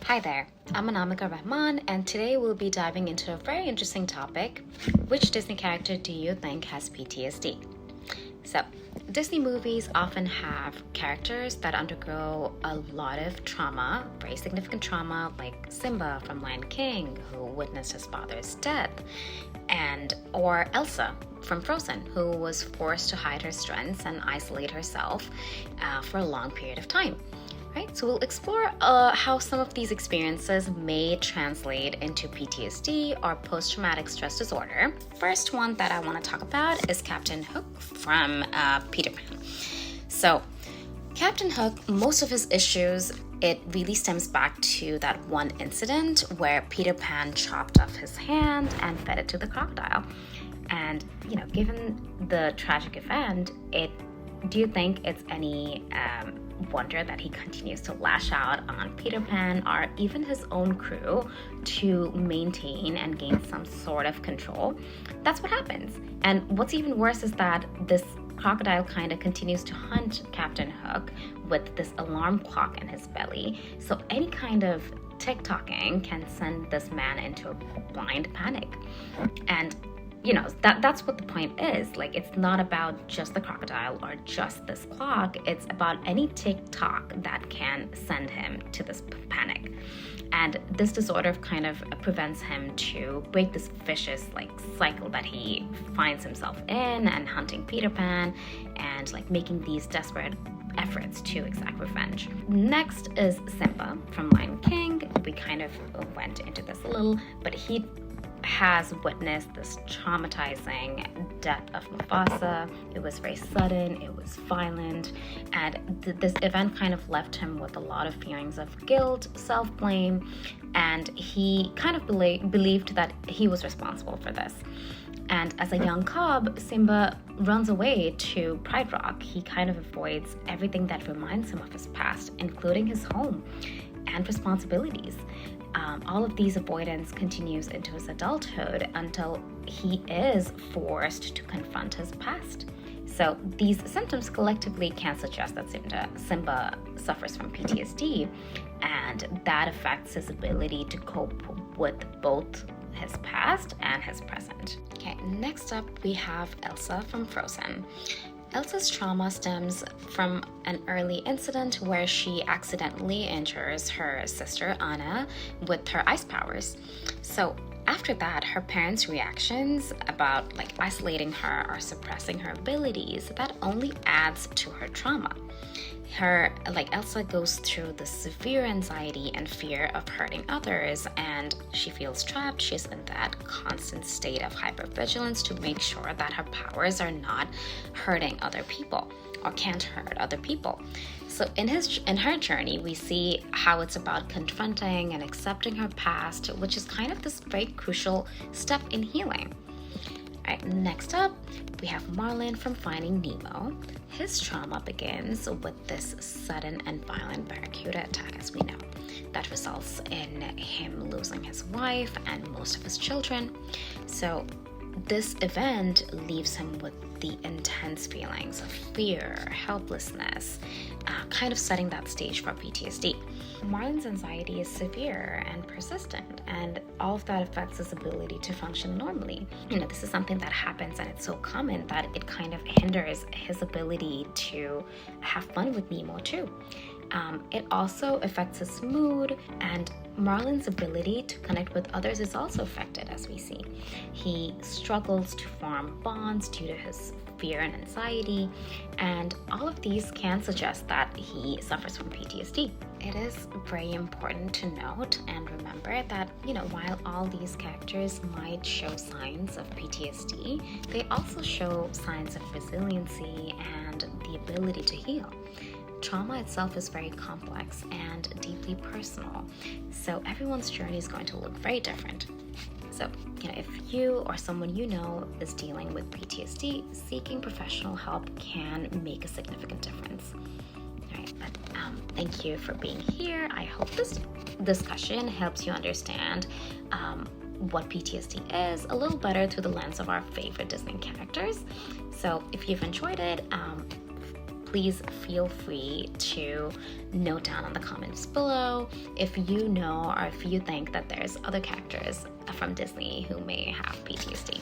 Hi there, I'm Anamika Rahman, and today we'll be diving into a very interesting topic. Which Disney character do you think has PTSD? So, Disney movies often have characters that undergo a lot of trauma, very significant trauma, like Simba from Lion King, who witnessed his father's death, or Elsa from Frozen, who was forced to hide her strengths and isolate herself for a long period of time. Right, so we'll explore how some of these experiences may translate into PTSD or post-traumatic stress disorder. First one that I want to talk about is Captain Hook from Peter Pan. So Captain Hook, most of his issues, it really stems back to that one incident where Peter Pan chopped off his hand and fed it to the crocodile. And, given the tragic event, do you think it's any wonder that he continues to lash out on Peter Pan or even his own crew to maintain and gain some sort of control? That's what happens. And what's even worse is that this crocodile kind of continues to hunt Captain Hook with this alarm clock in his belly. So any kind of tick-tocking can send this man into a blind panic. And that's what the point is. Like, it's not about just the crocodile or just this clock. It's about any tick-tock that can send him to this panic. And this disorder kind of prevents him to break this vicious cycle that he finds himself in and hunting Peter Pan and making these desperate efforts to exact revenge. Next is Simba from Lion King. We kind of went into this a little, but he has witnessed this traumatizing death of Mufasa. It was very sudden, it was violent, and this event kind of left him with a lot of feelings of guilt, self-blame, and he kind of believed that he was responsible for this. And as a young cub, Simba runs away to Pride Rock. He kind of avoids everything that reminds him of his past, including his home and responsibilities. All of these avoidance continues into his adulthood until he is forced to confront his past. So these symptoms collectively can suggest that Simba suffers from PTSD, and that affects his ability to cope with both his past and his present. Okay, next up we have Elsa from Frozen. Elsa's trauma stems from an early incident where she accidentally injures her sister Anna with her ice powers. So after that, her parents' reactions about isolating her or suppressing her abilities, that only adds to her trauma. Elsa goes through the severe anxiety and fear of hurting others, and she feels trapped. She's in that constant state of hypervigilance to make sure that her powers are not hurting other people or can't hurt other people. So in her journey, we see how it's about confronting and accepting her past, which is kind of this very crucial step in healing. All right, next up, we have Marlin from Finding Nemo. His trauma begins with this sudden and violent barracuda attack, as we know, that results in him losing his wife and most of his children. So this event leaves him with the intense feelings of fear, helplessness, kind of setting that stage for PTSD. Marlin's anxiety is severe and persistent, and all of that affects his ability to function normally. This is something that happens, and it's so common that it kind of hinders his ability to have fun with Nemo too. It also affects his mood, and Marlin's ability to connect with others is also affected, as we see. He struggles to form bonds due to his fear and anxiety, and all of these can suggest that he suffers from PTSD. It is very important to note and remember that, while all these characters might show signs of PTSD, they also show signs of resiliency and the ability to heal. Trauma itself is very complex and deeply personal, so everyone's journey is going to look very different. So, if you or someone you know is dealing with PTSD, seeking professional help can make a significant difference. All right, but thank you for being here. I hope this discussion helps you understand what PTSD is a little better through the lens of our favorite Disney characters. So if you've enjoyed it, please feel free to note down in the comments below if you know or if you think that there's other characters from Disney who may have PTSD.